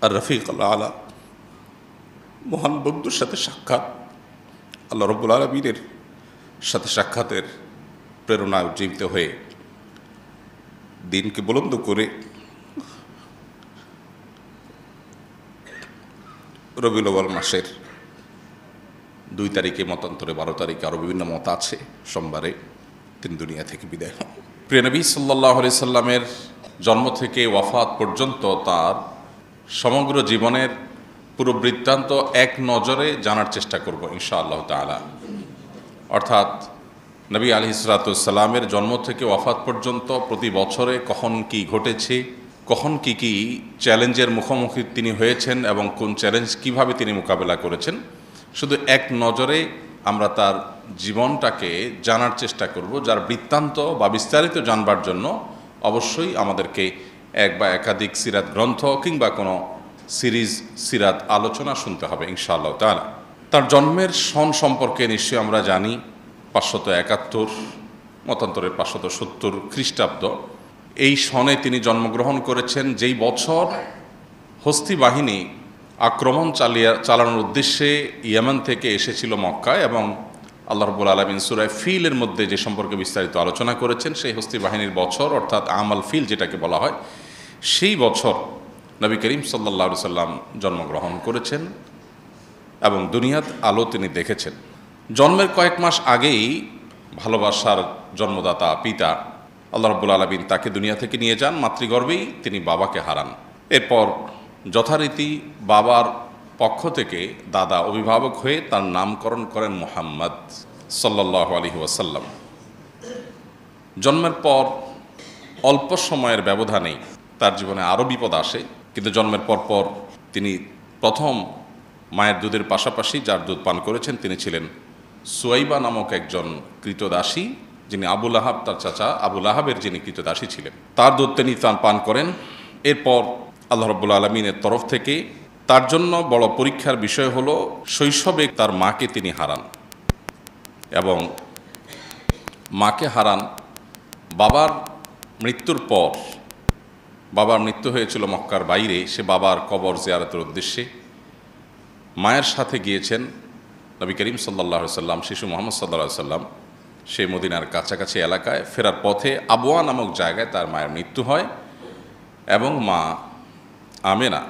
আর রফিক আলা মহান বন্ধুর সাথে সাক্ষাৎ, আল্লাহ রব্বুল আলামিনের সাথে সাক্ষাতের প্রেরণায় উজ্জীবিত হয়ে দিনকে বুলন্দ করে রবিউল আউয়াল মাসের 2 তারিখে, মতান্তরে 12 তারিখে, আরও বিভিন্ন মত আছে, সোমবারে তিনি দুনিয়া থেকে বিদায় হন। প্রিয় নবী সাল্লাল্লাহু আলাইহি সাল্লামের জন্ম থেকে ওয়াফাত পর্যন্ত তার সমগ্র জীবনের পুরো বৃত্তান্ত এক নজরে জানার চেষ্টা করব ইনশাআল্লাহ তাআলা। অর্থাৎ নবী আলাইহিস সালামের জন্ম থেকে ওয়াফাত পর্যন্ত প্রতি বছরে কখন কি ঘটেছে, কখন কি কি চ্যালেঞ্জের মুখোমুখি তিনি হয়েছেন এবং কোন চ্যালেঞ্জ কিভাবে তিনি মোকাবেলা করেছেন, শুধু এক নজরে আমরা তার জীবনটাকে জানার চেষ্টা করব, যার বৃত্তান্ত বা বিস্তারিত জানবার জন্য অবশ্যই আমাদেরকে এক বা একাধিক সিরাত গ্রন্থ কিংবা কোনো সিরিজ সিরাত আলোচনা শুনতে হবে ইনশাআল্লাহ তাআলা। তার জন্মের সন সম্পর্কে নিশ্চয়ই আমরা জানি 571, মতান্তরে 570 খ্রিস্টাব্দ। এই সনে তিনি জন্মগ্রহণ করেছেন, যেই বছর হস্তি বাহিনী আক্রমণ চালানোর উদ্দেশ্যে ইয়েমেন থেকে এসেছিল মক্কায়, এবং আল্লাহ রাব্বুল আলামিন সূরা ফিলের মধ্যে যে সম্পর্কে বিস্তারিত আলোচনা করেছেন, সেই হস্তি বাহিনীর বছর অর্থাৎ আমাল ফিল যেটাকে বলা হয়, সেই বছর নবী করিম সাল্লাল্লাহু আলাইহি সাল্লাম জন্মগ্রহণ করেছেন এবং দুনিয়ার আলো তিনি দেখেছেন। জন্মের কয়েক মাস আগেই ভালোবাসার জন্মদাতা পিতা আল্লাহ রাব্বুল আলামিন তাকে দুনিয়া থেকে নিয়ে যান, মাতৃগর্ভেই তিনি বাবাকে হারান। এরপর যথারীতি বাবার পক্ষ থেকে দাদা অভিভাবক হয়ে তার নামকরণ করেন মুহাম্মদ সাল্লাল্লাহু আলাইহি ওয়াসাল্লাম। জন্মের পর অল্প সময়ের ব্যবধানেই তার জীবনে আরও বিপদ আসে, কিন্তু জন্মের পর তিনি প্রথম মায়ের দুধের পাশাপাশি যার দুধ পান করেছেন তিনি ছিলেন সুয়াইবা নামক একজন কৃতদাসী, যিনি আবু লাহাব, তার চাচা আবু লাহাবের যিনি কৃতদাসী ছিলেন, তার দুধ তিনি পান করেন। এরপর আল্লাহ রাব্বুল আলামিনের তরফ থেকে তার জন্য বড় পরীক্ষার বিষয় হলো শৈশবে তার মাকে তিনি হারান, এবং মাকে হারান বাবার মৃত্যুর পর। বাবার মৃত্যু হয়েছিল মক্কার বাইরে, সে বাবার কবর জিয়ারতের উদ্দেশ্যে মায়ের সাথে গিয়েছেন নবী করিম সাল্লাল্লাহু আলাইহি সাল্লাম, শিশু মুহাম্মদ সাল্লাল্লাহু আলাইহি সাল্লাম। সে মদিনার কাছাকাছি এলাকায় ফেরার পথে আবওয়া নামক জায়গায় তার মায়ের মৃত্যু হয়, এবং মা আমেনা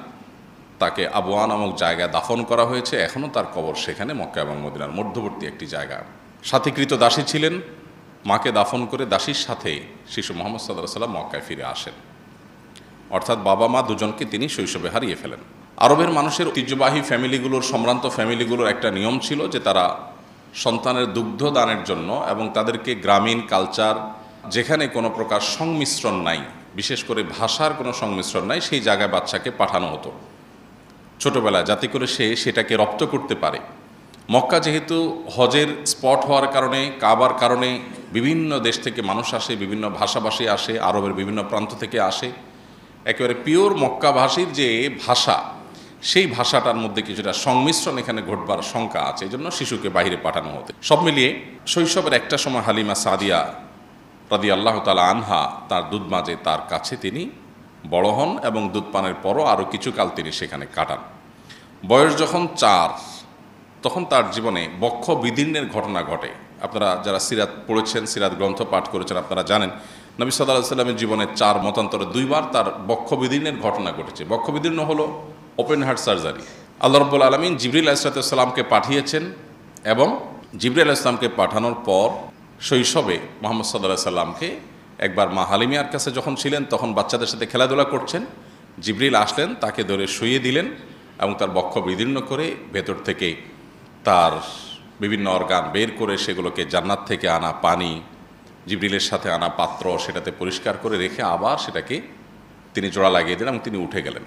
তাকে আবওয়া নামক জায়গায় দাফন করা হয়েছে। এখনও তার কবর সেখানে, মক্কা এবং মদিনার মধ্যবর্তী একটি জায়গা। সাথে কৃতদাসী ছিলেন, মাকে দাফন করে দাসীর সাথে শিশু মুহাম্মদ সাল্লাল্লাহু আলাইহি সাল্লাম মক্কায় ফিরে আসেন। অর্থাৎ বাবা মা দুজনকে তিনি শৈশবে হারিয়ে ফেলেন। আরবের মানুষের ঐতিহ্যবাহী ফ্যামিলিগুলোর, সম্ভ্রান্ত ফ্যামিলিগুলোর একটা নিয়ম ছিল যে তারা সন্তানের দুগ্ধ দানের জন্য এবং তাদেরকে গ্রামীণ কালচার, যেখানে কোনো প্রকার সংমিশ্রণ নাই, বিশেষ করে ভাষার কোনো সংমিশ্রণ নাই, সেই জায়গায় বাচ্চাকে পাঠানো হতো ছোটোবেলায়, যাতে করে সে সেটাকে রপ্ত করতে পারে। মক্কা যেহেতু হজের স্পট হওয়ার কারণে, কাবার কারণে বিভিন্ন দেশ থেকে মানুষ আসে, বিভিন্ন ভাষাভাষী আসে, আরবের বিভিন্ন প্রান্ত থেকে আসে, একেবারে পিওর মক্কাভাষীর যে ভাষা, সেই ভাষাটার মধ্যে কিছুটা সংমিশ্রণ এখানে ঘটবার শঙ্কা আছে, এই জন্য শিশুকে বাইরে পাঠানো হতো। সব মিলিয়ে শৈশবের একটা সময় হালিমা সাদিয়া রাদিয়াল্লাহু তাআলা আনহা তার দুধ মাঝে তার কাছে তিনি বড় হন, এবং দুধ পানের পরও আরও কিছুকাল তিনি সেখানে কাটান। বয়স যখন 4, তখন তার জীবনে বক্ষ বিদীর্ণের ঘটনা ঘটে। আপনারা যারা সিরাত পড়েছেন, সিরাত গ্রন্থ পাঠ করেছেন, আপনারা জানেন নবী সাল্লাল্লাহু আলাইহি সাল্লামের জীবনে 4 মতান্তরে 2 বার তার বক্ষ বিদীর্ণের ঘটনা ঘটেছে। বক্ষ বিদীর্ণ হলো ওপেন হার্ট সার্জারি। আল্লাহ রাব্বুল আলামিন জিবরিল আলাইহিস সালামকে পাঠিয়েছেন, এবং জিবরিল আলাইহিস সালামকে পাঠানোর পর শৈশবে মুহাম্মদ সাল্লাল্লাহু আলাইহি সাল্লামকে একবার মা হালিমার কাছে যখন ছিলেন, তখন বাচ্চাদের সাথে খেলাধুলা করছেন, জিবরিল আসলেন, তাকে ধরে শুইয়ে দিলেন এবং তার বক্ষ বিদীর্ণ করে ভেতর থেকে তার বিভিন্ন অর্গান বের করে সেগুলোকে জান্নাত থেকে আনা পানি, জিবরিলের সাথে আনা পাত্র, সেটাতে পরিষ্কার করে রেখে আবার সেটাকে তিনি জোড়া লাগিয়ে দিলেন এবং তিনি উঠে গেলেন।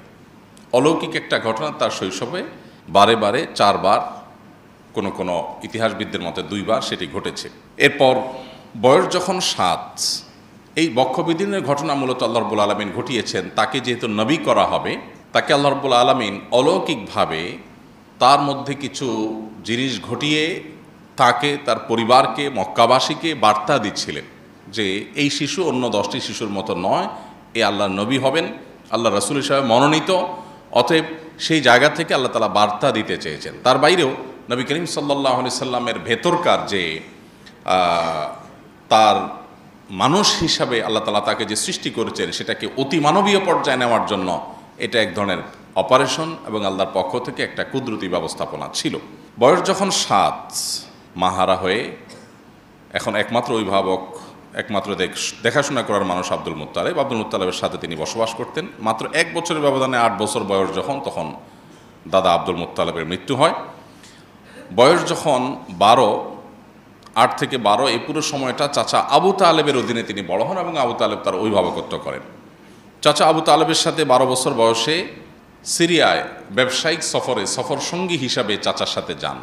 অলৌকিক একটা ঘটনা, তার শৈশবে বারে বারে 4 বার, কোনো কোনো ইতিহাসবিদদের মতে 2 বার সেটি ঘটেছে। এরপর বয়স যখন 7, এই বক্ষবিদীর্ণের ঘটনা মূলত আল্লাহ রাব্বুল আলামিন ঘটিয়েছেন। তাকে যেহেতু নবী করা হবে, তাকে আল্লাহ রাব্বুল আলামিন অলৌকিকভাবে তার মধ্যে কিছু জিনিস ঘটিয়ে তাকে, তার পরিবারকে, মক্কাবাসীকে বার্তা দিচ্ছিলেন যে এই শিশু অন্য 10টি শিশুর মতো নয়, এ আল্লাহর নবী হবেন, আল্লাহ রাসূল হিসেবে মনোনীত, অতএব সেই জায়গা থেকে আল্লাহ তাআলা বার্তা দিতে চেয়েছেন। তার বাইরেও নবী করিম সাল্লাল্লাহু আলাইহি সাল্লামের ভেতরকার যে তার মানুষ হিসাবে আল্লাহ তাআলা তাকে যে সৃষ্টি করেছেন সেটাকে অতি মানবীয় পর্যায়ে নেওয়ার জন্য এটা এক ধরনের অপারেশন এবং আল্লাহর পক্ষ থেকে একটা কুদরতি ব্যবস্থাপনা ছিল। বয়স যখন 7, মাহারা হয়ে এখন একমাত্র অভিভাবক, একমাত্র দেখাশোনা করার মানুষ আব্দুল মুত্তালিবের সাথে তিনি বসবাস করতেন। মাত্র 1 বছরের ব্যবধানে 8 বছর বয়স যখন, তখন দাদা আব্দুল মুত্তালিবের মৃত্যু হয়। বয়স যখন 12, 8 থেকে 12, এই পুরো সময়টা চাচা আবু তালেবের অধীনে তিনি বড় হন এবং আবু তালেব তার অভিভাবকত্ব করেন। চাচা আবু তালেবের সাথে 12 বছর বয়সে সিরিয়ায় ব্যবসায়িক সফর সঙ্গী হিসাবে চাচার সাথে যান।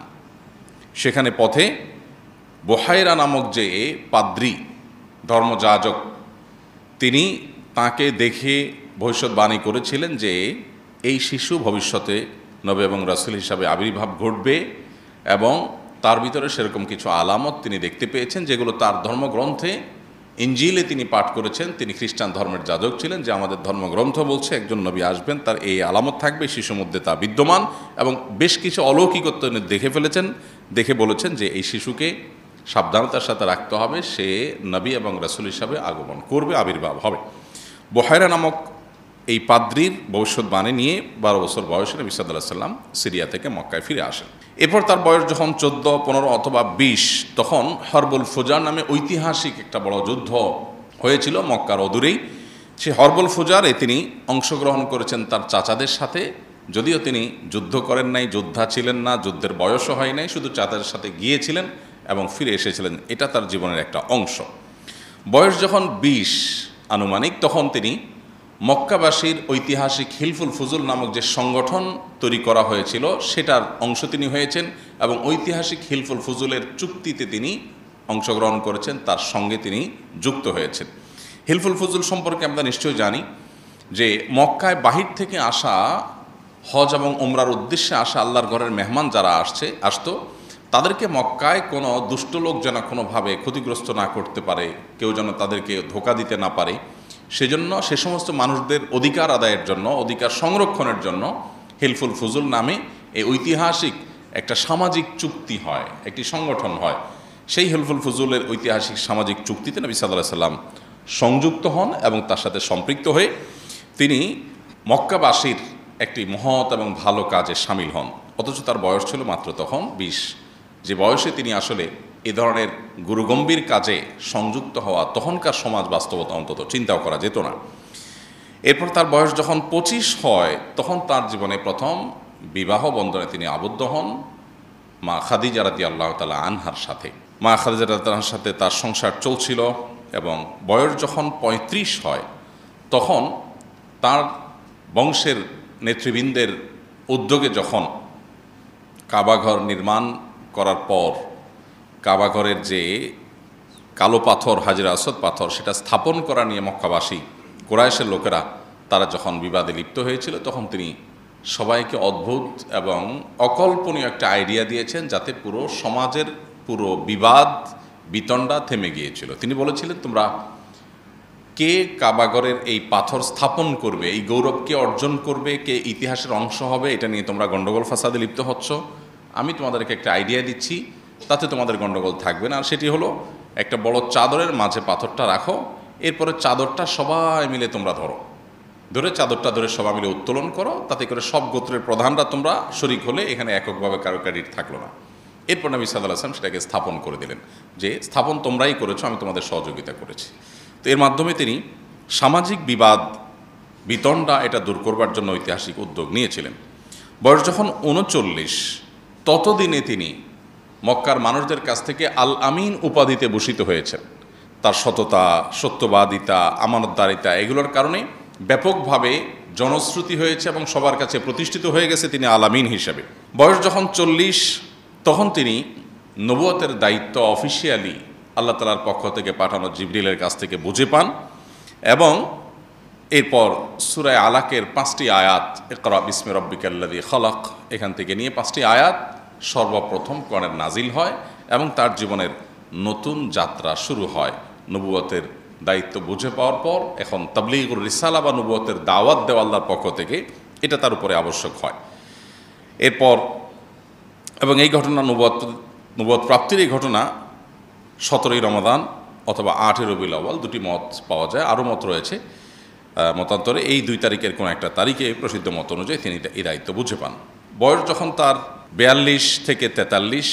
সেখানে পথে বুহাইরা নামক যে পাদ্রী ধর্মযাজক, তিনি তাকে দেখে ভবিষ্যৎবাণী করেছিলেন যে এই শিশু ভবিষ্যতে নবী এবং রাসূল হিসাবে আবির্ভাব ঘটবে, এবং তার ভিতরে সেরকম কিছু আলামত তিনি দেখতে পেয়েছেন যেগুলো তার ধর্মগ্রন্থে ইনজিলে তিনি পাঠ করেছেন। তিনি খ্রিস্টান ধর্মের যাজক ছিলেন, যে আমাদের ধর্মগ্রন্থ বলছে একজন নবী আসবেন, তার এই আলামত থাকবে, শিশুর মধ্যে তা বিদ্যমান, এবং বেশ কিছু অলৌকিকত্ব তিনি দেখে ফেলেছেন। দেখে বলেছেন যে এই শিশুকে সাবধানতার সাথে রাখতে হবে, সে নবী এবং রাসূল হিসাবে আগমন করবে, আবির্ভাব হবে। বুহাইরা নামক এই পাদ্রীর ভবিষ্যৎবাণী নিয়ে 12 বছর বয়সে নবী সাল্লাল্লাহু আলাইহি ওয়াসাল্লাম সিরিয়া থেকে মক্কায় ফিরে আসেন। এরপর তার বয়স যখন 14, 15 অথবা 20, তখন হরবুল ফুজার নামে ঐতিহাসিক একটা বড় যুদ্ধ হয়েছিল মক্কার অদূরেই। সেই হরবুল ফুজারে তিনি অংশগ্রহণ করেছেন তার চাচাদের সাথে, যদিও তিনি যুদ্ধ করেন নাই, যোদ্ধা ছিলেন না, যুদ্ধের বয়সও হয় নাই, শুধু চাচাদের সাথে গিয়েছিলেন এবং ফিরে এসেছিলেন। এটা তার জীবনের একটা অংশ। বয়স যখন 20 আনুমানিক, তখন তিনি মক্কাবাসীর ঐতিহাসিক হিলফুল ফুজুল নামক যে সংগঠন তৈরি করা হয়েছিল সেটার অংশ তিনি হয়েছেন, এবং ঐতিহাসিক হিলফুল ফুজুলের চুক্তিতে তিনি অংশগ্রহণ করেছেন, তার সঙ্গে তিনি যুক্ত হয়েছেন। হিলফুল ফুজুল সম্পর্কে আমরা নিশ্চয়ই জানি যে মক্কায় বাহির থেকে আসা, হজ এবং ওমরার উদ্দেশ্যে আসা আল্লাহর ঘরের মেহমান যারা আসতো, তাদেরকে মক্কায় কোনো দুষ্ট লোক যেন কোনোভাবে ক্ষতিগ্রস্ত না করতে পারে, কেউ যেন তাদেরকে ধোঁকা দিতে না পারে, সেজন্য সে সমস্ত মানুষদের অধিকার আদায়ের জন্য, অধিকার সংরক্ষণের জন্য হিলফুল ফুজুল নামে এই ঐতিহাসিক একটা সামাজিক চুক্তি হয়, একটি সংগঠন হয়। সেই হিলফুল ফুজুলের ঐতিহাসিক সামাজিক চুক্তিতে নবী সাল্লাল্লাহু আলাইহি ওয়াসাল্লাম সংযুক্ত হন এবং তার সাথে সম্পৃক্ত হয়ে তিনি মক্কাবাসীর একটি মহৎ এবং ভালো কাজে সামিল হন। অথচ তার বয়স ছিল মাত্র তখন 20, যে বয়সে তিনি আসলে এ ধরনের গুরুগম্ভীর কাজে সংযুক্ত হওয়া তখনকার সমাজ বাস্তবতা অন্তত চিন্তাও করা যেত না। এরপর তার বয়স যখন 25 হয়, তখন তার জীবনে প্রথম বিবাহ বন্ধনে তিনি আবদ্ধ হন মা খাদিজা রাদিয়াল্লাহু তাআলা আনহার সাথে। মা খাদিজা রাদিয়াল্লাহু আনহার সাথে তার সংসার চলছিল, এবং বয়স যখন 35 হয়, তখন তার বংশের নেতৃবৃন্দের উদ্যোগে যখন কাবাঘর নির্মাণ করার পর কাবাঘরের যে কালো পাথর, হাজরে আসওয়াদ পাথর, সেটা স্থাপন করা নিয়ে মক্কাবাসী কুরাইশের লোকেরা তারা যখন বিবাদে লিপ্ত হয়েছিল, তখন তিনি সবাইকে অদ্ভুত এবং অকল্পনীয় একটা আইডিয়া দিয়েছেন, যাতে পুরো সমাজের পুরো বিবাদ বিতণ্ডা থেমে গিয়েছিল। তিনি বলেছিলেন, তোমরা কে কাবাঘরের এই পাথর স্থাপন করবে, এই গৌরব কে অর্জন করবে, কে ইতিহাসের অংশ হবে, এটা নিয়ে তোমরা গণ্ডগোল ফাসাদে লিপ্ত হচ্ছ। আমি তোমাদেরকে একটা আইডিয়া দিচ্ছি, তাতে তোমাদের গণ্ডগোল থাকবে না। আর সেটি হলো, একটা বড় চাদরের মাঝে পাথরটা রাখো, এরপরে চাদরটা সবাই মিলে তোমরা ধরে চাদরটা ধরে সবাই মিলে উত্তোলন করো, তাতে করে সব গোত্রের প্রধানরা তোমরা শরিক হলে এখানে এককভাবে কারো ক্রেডিট থাকলো না। এরপর নবী সাল্লাল্লাহু আলাইহি ওয়াসাল্লাম সেটাকে স্থাপন করে দিলেন, যে স্থাপন তোমরাই করেছো, আমি তোমাদের সহযোগিতা করেছি। তো এর মাধ্যমে তিনি সামাজিক বিবাদ বিতণ্ডা এটা দূর করবার জন্য ঐতিহাসিক উদ্যোগ নিয়েছিলেন। বয়স যখন 39, ততদিনে তিনি মক্কার মানুষদের কাছ থেকে আল আমিন উপাধিতে ভূষিত হয়েছেন। তার সততা, সত্যবাদিতা, আমানতদারিতা, এগুলোর কারণে ব্যাপকভাবে জনশ্রুতি হয়েছে এবং সবার কাছে প্রতিষ্ঠিত হয়ে গেছে তিনি আল আমিন হিসেবে। বয়স যখন 40, তখন তিনি নবুয়তের দায়িত্ব অফিসিয়ালি আল্লাহ তাআলার পক্ষ থেকে পাঠানো জিবরিলের কাছ থেকে বুঝে পান, এবং এরপর সূরা আলাকের 5টি আয়াত, ইকরা বিসমি রাব্বিকাল্লাযী খালাক, এখান থেকে নিয়ে 5টি আয়াত সর্বপ্রথম কোরআনের নাজিল হয়, এবং তার জীবনের নতুন যাত্রা শুরু হয়। নবুয়তের দায়িত্ব বুঝে পাওয়ার পর এখন তাবলীগুর রিসালা বা নবুয়তের দাওয়াত দেওয়া আল্লাহর পক্ষ থেকে এটা তার উপরে আবশ্যক হয়। এরপর এবং এই ঘটনা নবুয়ত প্রাপ্তির এই ঘটনা 17ই রমাদান অথবা 8ই রবিউল আউয়াল, দুটি মত পাওয়া যায়। আরও মত রয়েছে মতান্তরে এই 2 তারিখের কোনো একটা তারিখে প্রসিদ্ধ মত অনুযায়ী তিনি এই দায়িত্ব বুঝে পান। বয়স যখন তার 42 থেকে 43,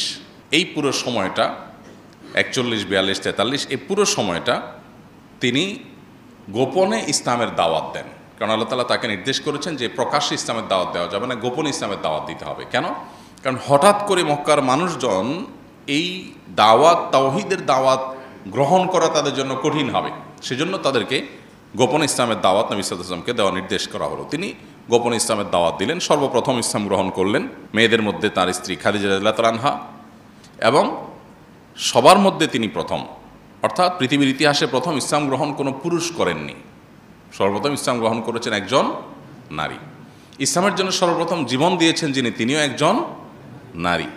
এই পুরো সময়টা 41, 42, 43 এই পুরো সময়টা তিনি গোপনে ইসলামের দাওয়াত দেন। কারণ আল্লাহ তাআলা তাকে নির্দেশ করেছেন যে প্রকাশ্যে ইসলামের দাওয়াত দেওয়া যাবে না, গোপনে ইসলামের দাওয়াত দিতে হবে। কেন? কারণ হঠাৎ করে মক্কার মানুষজন এই দাওয়াত, তাওহীদের দাওয়াত গ্রহণ করা তাদের জন্য কঠিন হবে। সেজন্য তাদেরকে গোপন ইসলামের দাওয়াত নবী সাল্লাল্লাহু আলাইহি ওয়াসাল্লামকে দেওয়া নির্দেশ করা হলো। তিনি গোপন ইসলামের দাওয়াত দিলেন। সর্বপ্রথম ইসলাম গ্রহণ করলেন মেয়েদের মধ্যে তার স্ত্রী খাদিজা রাদিয়াল্লাহু তাআলা আনহা, এবং সবার মধ্যে তিনি প্রথম, অর্থাৎ পৃথিবীর ইতিহাসে প্রথম ইসলাম গ্রহণ কোনো পুরুষ করেননি। সর্বপ্রথম ইসলাম গ্রহণ করেছেন একজন নারী। ইসলামের জন্য সর্বপ্রথম জীবন দিয়েছেন যিনি, তিনিও একজন নারী।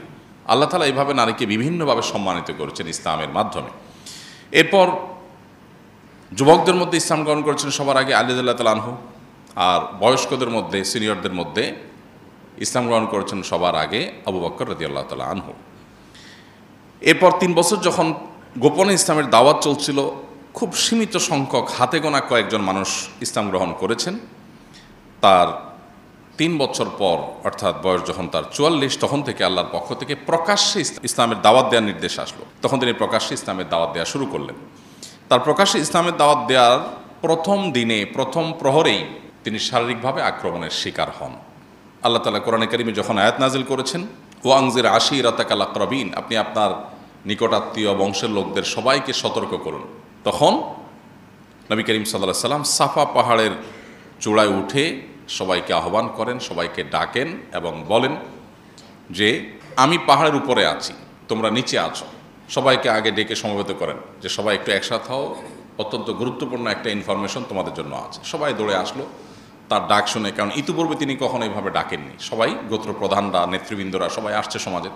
আল্লাহ তাআলা এইভাবে নারীকে বিভিন্নভাবে সম্মানিত করেছেন ইসলামের মাধ্যমে। এরপর যুবকদের মধ্যে ইসলাম গ্রহণ করেছেন সবার আগে আলী রাদিয়াল্লাহু তাআলা আনহু, আর বয়স্কদের মধ্যে, সিনিয়রদের মধ্যে ইসলাম গ্রহণ করেছেন সবার আগে আবু বকর রাদিয়াল্লাহু তাআলা আনহু। এরপর 3 বছর যখন গোপনে ইসলামের দাওয়াত চলছিল, খুব সীমিত সংখ্যক, হাতে গোনা কয়েকজন মানুষ ইসলাম গ্রহণ করেছেন। তার 3 বছর পর, অর্থাৎ বয়স যখন তার 44, তখন থেকে আল্লাহর পক্ষ থেকে প্রকাশ্যে ইসলামের দাওয়াত দেওয়ার নির্দেশ আসলো। তখন তিনি প্রকাশ্যে ইসলামের দাওয়াত দেওয়া শুরু করলেন। তার প্রকাশ্যে ইসলামের দাওয়াত দেওয়ার প্রথম দিনে, প্রথম প্রহরেই তিনি শারীরিকভাবে আক্রমণের শিকার হন। আল্লাহ তাআলা কোরআনে কারিমে যখন আয়াত নাজিল করেছেন, ওয়া আনজির আশীরাতাকাল আকরাবিন, আপনি আপনার নিকটাত্মীয় বংশের লোকদের সবাইকে সতর্ক করুন, তখন নবী করিম সাল্লাল্লাহু আলাইহি সাল্লাম সাফা পাহাড়ের চূড়ায় উঠে সবাইকে আহ্বান করেন, সবাইকে ডাকেন এবং বলেন যে আমি পাহাড়ের উপরে আছি, তোমরা নিচে আছো। সবাইকে আগে ডেকে সমবেত করেন যে সবাই একটু একসাথে হও, অত্যন্ত গুরুত্বপূর্ণ একটা ইনফরমেশন তোমাদের জন্য আছে। সবাই দৌড়ে আসলো তার ডাক শুনে, কারণ ইতিপূর্বে তিনি কখনো এইভাবে ডাকেননি। সবাই গোত্র প্রধানরা, নেতৃবৃন্দরা সবাই আসছে সমাজের।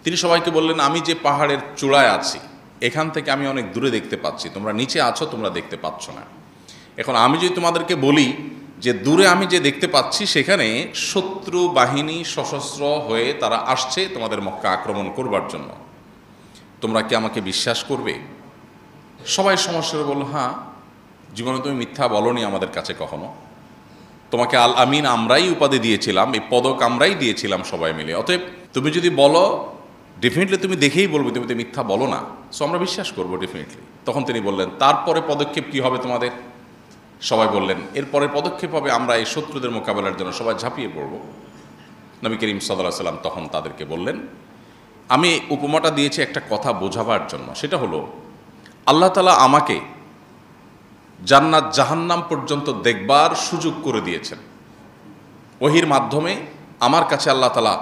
তিনি সবাইকে বললেন, আমি যে পাহাড়ের চূড়ায় আছি, এখান থেকে আমি অনেক দূরে দেখতে পাচ্ছি, তোমরা নিচে আছো, তোমরা দেখতে পাচ্ছ না। এখন আমি যদি তোমাদেরকে বলি যে দূরে আমি যে দেখতে পাচ্ছি সেখানে শত্রু বাহিনী সশস্ত্র হয়ে তারা আসছে তোমাদের মক্কা আক্রমণ করবার জন্য, তোমরা কি আমাকে বিশ্বাস করবে? সবাই সমস্যায় বলল, হ্যাঁ, জীবনে তুমি মিথ্যা বলনি আমাদের কাছে কখনো, তোমাকে আল আমিন আমরাই উপাধি দিয়েছিলাম, এই পদক আমরাই দিয়েছিলাম সবাই মিলে, অতএব তুমি যদি বলো ডেফিনেটলি তুমি দেখেই বলবে তুমি তো মিথ্যা বলো না, সো আমরা বিশ্বাস করবো ডেফিনেটলি। তখন তিনি বললেন, তারপরে পদক্ষেপ কি হবে তোমাদের? সবাই বললেন, এরপরে পদক্ষেপ হবে আমরা এই শত্রুদের মোকাবেলার জন্য সবাই ঝাঁপিয়ে পড়ব। নবী করিম সাল্লাল্লাহু আলাইহি ওয়াসাল্লাম তখন তাদেরকে বললেন, আমি উপমাটা দিয়েছি একটা কথা বোঝাবার জন্য, সেটা হলো আল্লাহ তাআলা আমাকে জান্নাত জাহান্নাম পর্যন্ত দেখবার সুযোগ করে দিয়েছেন। ওহীর মাধ্যমে আমার কাছে আল্লাহ তাআলা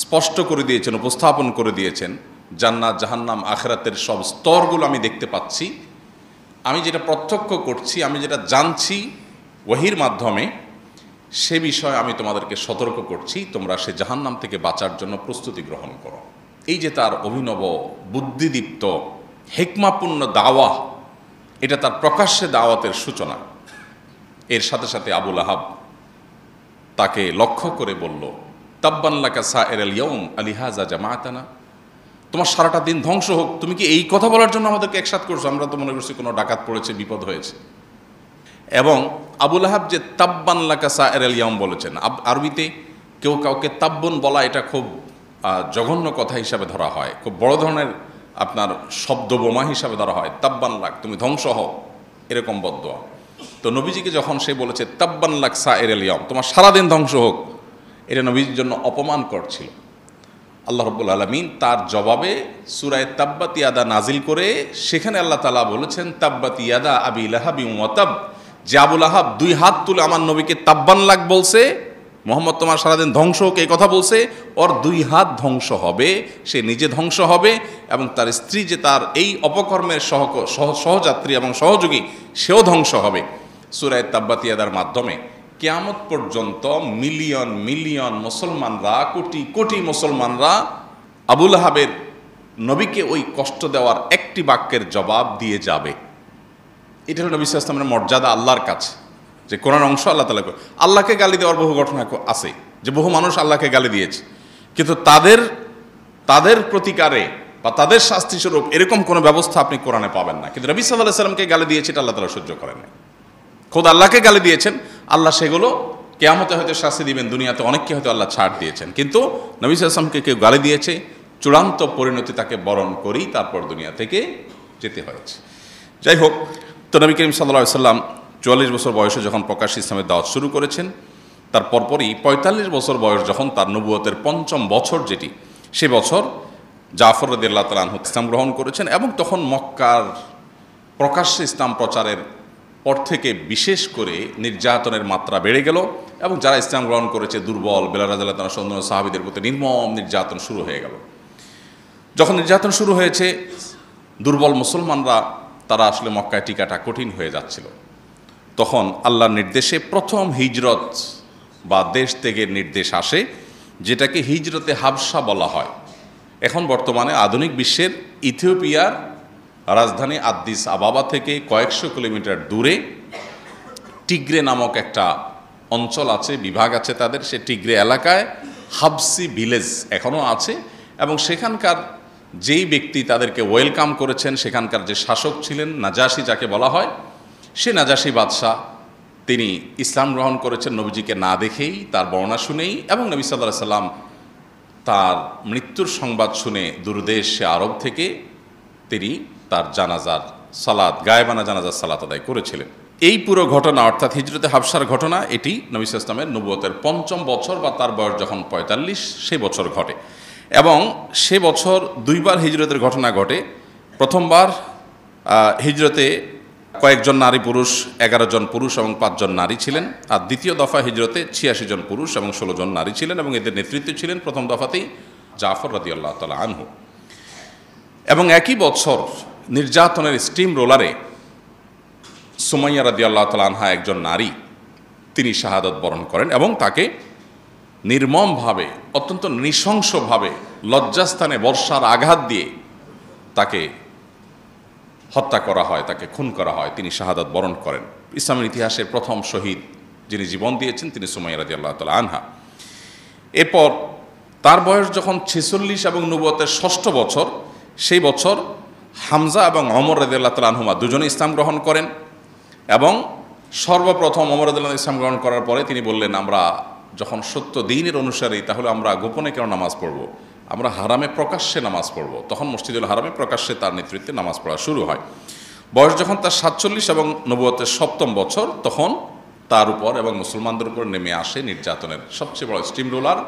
স্পষ্ট করে দিয়েছেন, উপস্থাপন করে দিয়েছেন জান্নাত জাহান্নাম আখিরাতের সব স্তরগুলো আমি দেখতে পাচ্ছি। আমি যেটা প্রত্যক্ষ করছি, আমি যেটা জানছি ওহীর মাধ্যমে, সে বিষয়ে আমি তোমাদেরকে সতর্ক করছি, তোমরা সে জাহান্নাম থেকে বাঁচার জন্য প্রস্তুতি গ্রহণ করো। এই যে তার অভিনব বুদ্ধিদীপ্ত হিকমাপূর্ণ দাওয়া, এটা তার প্রকাশ্যে দাওয়াতের সূচনা। এর সাথে সাথে আবু লাহাব তাকে লক্ষ্য করে বলল, তাব্বান লাকা সাইরাল ইয়াউম আলিহাযা জামাআতানা, তোমার সারাটা দিন ধ্বংস হোক, তুমি কি এই কথা বলার জন্য আমাদেরকে একসাথ করছো? আমরা তো মনে করছি কোনো ডাকাত পড়েছে, বিপদ হয়েছে। এবং আবু লাহাব যে তাব্বান লাকা সাইরাল ইয়াউম বলেছেন, আরবিতে কেউ কাউকে তাব্বন বলা এটা খুব জঘন্য কথা হিসাবে ধরা হয়, খুব বড় ধরনের আপনার শব্দ বোমা হিসাবে ধরা হয়। তাব্বান লাক, তুমি ধ্বংস হও, এরকম বদদোয়া। তো নবীজিকে যখন সে বলেছে তাব্বান লাক সাইরাল ইয়াউম, তোমার সারাদিন ধ্বংস হোক, এটা নবীজির জন্য অপমানকর ছিল। আল্লাহ রাব্বুল আলামিন তার জবাবে সূরা তাব্বাত ইয়াদা নাজিল করে সেখানে আল্লাহ তাআলা বলেছেন, তাব্বাত ইয়াদা আবি লাহাবি ওয়া তাব, যে আবু লাহাব 2 হাত তুলে আমার নবীকে তাব্বান লাক বলছে, মোহাম্মদ তোমার সারাদিন ধ্বংস হোক এই কথা বলছে, ওর 2 হাত ধ্বংস হবে, সে নিজে ধ্বংস হবে এবং তার স্ত্রী যে তার এই অপকর্মের সহযাত্রী এবং সহযোগী, সেও ধ্বংস হবে। সূরা তাব্বাত ইয়াদার মাধ্যমে কিয়ামত পর্যন্ত মিলিয়ন মিলিয়ন মুসলমানরা, কোটি কোটি মুসলমানরা আবু লাহাবের নবীকে ওই কষ্ট দেওয়ার একটি বাক্যের জবাব দিয়ে যাবে। এটা হলো নবী সাল্লাল্লাহু আলাইহি ওয়াসাল্লামের মর্যাদা আল্লাহর কাছে। যে কোরআন অংশ আল্লাহ তাআলা আল্লাহকে গালি দেওয়ার বহু ঘটনা আছে, যে বহু মানুষ আল্লাহকে গালি দিয়েছে, কিন্তু তাদের প্রতিকারে বা তাদের শাস্তি স্বরূপ এরকম কোনো ব্যবস্থা আপনি কোরআনে পাবেন না। কিন্তু নবী সাল্লাল্লাহু আলাইহি সাল্লামকে গালি দিয়েছে, এটা আল্লাহ তাআলা সহ্য করেন না। খোদ আল্লাহকে গালি দিয়েছেন, আল্লাহ সেগুলো কিয়ামতে হয়তো শাস্তি দিবেন, দুনিয়াতে অনেককে হয়তো আল্লাহ ছাড় দিয়েছেন, কিন্তু নবী সাল্লাল্লাহু আলাইহি সাল্লামকে কেউ গালি দিয়েছে, চূড়ান্ত পরিণতি তাকে বরণ করেই তারপর দুনিয়া থেকে যেতে হয়েছে। যাই হোক, তো নবী করিম সাল্লাল্লাহু আলাইহি সাল্লাম 44 বছর বয়সে যখন প্রকাশ্যে ইসলামের দাওয়াত শুরু করেছেন, তার পরপরই 45 বছর বয়স যখন তার নবুয়তের ৫ম বছর যেটি, সে বছর জাফর রাদিয়াল্লাহু তাআলা আনহু ইসলাম গ্রহণ করেছেন। এবং তখন মক্কার প্রকাশ্যে ইসলাম প্রচারের পর থেকে বিশেষ করে নির্যাতনের মাত্রা বেড়ে গেল, এবং যারা ইসলাম গ্রহণ করেছে দুর্বল বেলাল রাদিয়াল্লাহু তাআলা সহ অন্যান্য সাহাবীদের প্রতি নির্মম নির্যাতন শুরু হয়ে গেল। যখন নির্যাতন শুরু হয়েছে, দুর্বল মুসলমানরা তারা আসলে মক্কায় টিকাটা কঠিন হয়ে যাচ্ছিল। তখন আল্লাহর নির্দেশে প্রথম হিজরত বা দেশ ত্যাগের নির্দেশ আসে, যেটাকে হিজরতে হাবশা বলা হয়। এখন বর্তমানে আধুনিক বিশ্বের ইথিওপিয়ার রাজধানী আদ্দিস আবাবা থেকে কয়েকশো কিলোমিটার দূরে টিগ্রে নামক একটা অঞ্চল আছে, বিভাগ আছে তাদের। সে টিগ্রে এলাকায় হাবসি ভিলেজ এখনও আছে, এবং সেখানকার যেই ব্যক্তি তাদেরকে ওয়েলকাম করেছেন, সেখানকার যে শাসক ছিলেন নাজাশি যাকে বলা হয়, সে নাজাশি বাদশাহ তিনি ইসলাম গ্রহণ করেছেন নবীজিকে না দেখেই, তার বর্ণনা শুনেই, এবং নবী সাল্লাল্লাহু আলাইহি সাল্লাম তার মৃত্যুর সংবাদ শুনে দূরদেশ আরব থেকে তিনি তার জানাজার সালাত, গায়েবানা জানাজার সালাত আদায় করেছিলেন। এই পুরো ঘটনা অর্থাৎ হিজরতে হাবশার ঘটনা, এটি নবী সাল্লাল্লাহু আলাইহি ওয়াসাল্লামের নবুয়তের ৫ম বছর বা তার বয়স যখন ৪৫ সে বছর ঘটে। এবং সে বছর দুইবার হিজরতের ঘটনা ঘটে। প্রথমবার হিজরতে কয়েকজন নারী পুরুষ, ১১ জন পুরুষ এবং ৫ জন নারী ছিলেন। আর দ্বিতীয় দফা হিজরতে ৮৬ জন পুরুষ এবং ১৬ জন নারী ছিলেন, এবং এদের নেতৃত্বে ছিলেন প্রথম দফাতেই জাফর রাদিয়াল্লাহু তাআলা আনহু। এবং একই বছর নির্যাতনের স্টিম রোলারে সুমাইয়া রাদিয়াল্লাহু তাআলা আনহা, একজন নারী, তিনি শাহাদাত বরণ করেন, এবং তাকে নির্মমভাবে, অত্যন্ত নৃশংসভাবে লজ্জাস্থানে বর্ষার আঘাত দিয়ে তাকে হত্যা করা হয়, তাকে খুন করা হয়, তিনি শাহাদাত বরণ করেন। ইসলামের ইতিহাসের প্রথম শহীদ যিনি জীবন দিয়েছেন তিনি সুমাইয়া রাদিয়াল্লাহু তাআলা আনহা। এরপর তার বয়স যখন ৪৬ এবং নবুয়তের ৬ষ্ঠ বছর, সেই বছর হামজা এবং ওমর রাদিয়াল্লাহু তাআলা আনহুমা দুজনে ইসলাম গ্রহণ করেন। এবং সর্বপ্রথম ওমর রাদিয়াল্লাহু ইসলাম গ্রহণ করার পরে তিনি বললেন, আমরা যখন সত্য দ্বীনের অনুসারী, তাহলে আমরা গোপনে কেন নামাজ পড়ব, আমরা হারামে প্রকাশ্যে নামাজ পড়ব। তখন মসজিদুল হারামে প্রকাশ্যে তার নেতৃত্বে নামাজ পড়া শুরু হয়। বয়স যখন তার ৪৭ এবং নবুয়তের ৭ম বছর, তখন তার উপর এবং মুসলমানদের উপর নেমে আসে নির্যাতনের সবচেয়ে বড় স্টিম রোলার,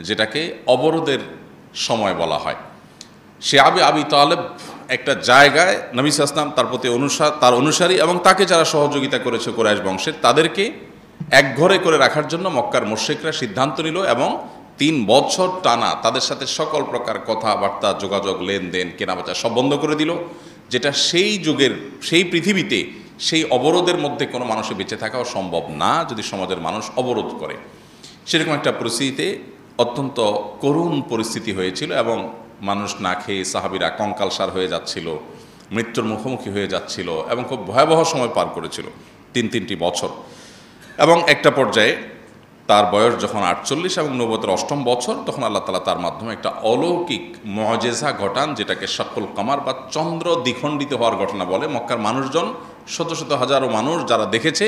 যেটাকে অবরোধের সময় বলা হয়। সে আবি তালেব একটা জায়গায় নবী সাল্লাল্লাহু আলাইহি ওয়াসাল্লাম তার প্রতি তার অনুসারী এবং তাকে যারা সহযোগিতা করেছে কুরাইশ বংশের, তাদেরকে একঘরে করে রাখার জন্য মক্কার মুশরিকরা সিদ্ধান্ত নিল, এবং ৩ বছর টানা তাদের সাথে সকল প্রকার কথাবার্তা, যোগাযোগ, লেনদেন, কেনাবেচা সব বন্ধ করে দিল, যেটা সেই যুগের, সেই পৃথিবীতে সেই অবরোধের মধ্যে কোনো মানুষের বেঁচে থাকাও সম্ভব না যদি সমাজের মানুষ অবরোধ করে। সেরকম একটা পরিস্থিতিতে অত্যন্ত করুণ পরিস্থিতি হয়েছিল, এবং মানুষ না খেয়ে সাহাবীরা কঙ্কালসার হয়ে যাচ্ছিল, মৃত্যুর মুখোমুখি হয়ে যাচ্ছিল, এবং খুব ভয়াবহ সময় পার করেছিল ৩টি বছর। এবং একটা পর্যায়ে তার বয়স যখন ৪৮ এবং নবুয়তের ৮ম বছর, তখন আল্লাহ তাআলা তার মাধ্যমে একটা অলৌকিক মুআজিজা ঘটান, যেটাকে শাকুল কামার বা চন্দ্র দ্বিখণ্ডিত হওয়ার ঘটনা বলে। মক্কার মানুষজন, শত শত হাজারো মানুষ যারা দেখেছে